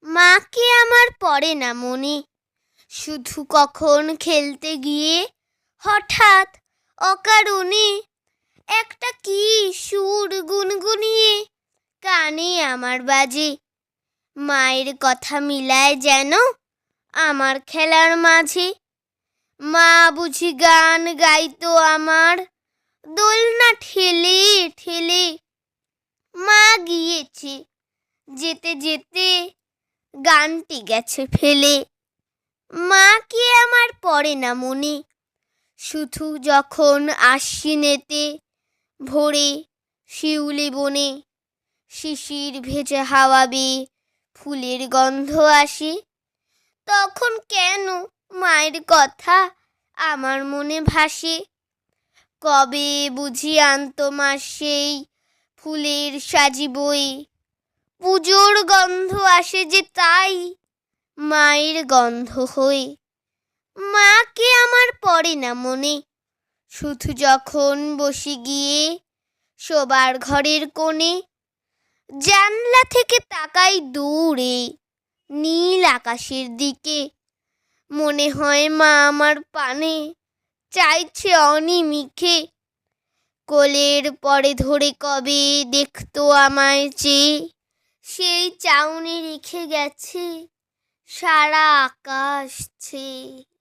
মাকে আমার পড়ে না মনে, শুধু কখন খেলতে গিয়ে হঠাৎ অকারণে একটা কি সুর গুনগুনিয়ে কানে আমার বাজে। মায়ের কথা মিলায় যেন আমার খেলার মাঝে। মা বুঝি গান গাইতো আমার দোলনা ঠেলে ঠেলে। মা গিয়েছে, যেতে যেতে গানটি গেছে ফেলে। মাকে আমার পড়ে না মনে, শুধু যখন আশ্বিনেতে ভোরে শিউলি বনে শিশির ভেজা হাওয়া বেয়ে ফুলের গন্ধ আসে। তখন কেন মায়ের কথা আমার মনে ভাসে। কবে বুঝি আনতো মা সেই ফুলের সাজি বয়ে। পুজোর গন্ধ আসে যে তাই মায়ের গন্ধ হয়ে। মাকে আমার পড়ে না মনে, শুধু যখন বসে গিয়ে শোবার ঘরের কোণে জানলা থেকে তাকাই দূরে নীল আকাশের দিকে। মনে হয় মা আমার পানে চাইছে অনিমিষে। কোলের পরে ধরে কবে দেখতো আমায় চেয়ে, সেই চাউনি রেখে গেছে সারা আকাশ ছেয়ে।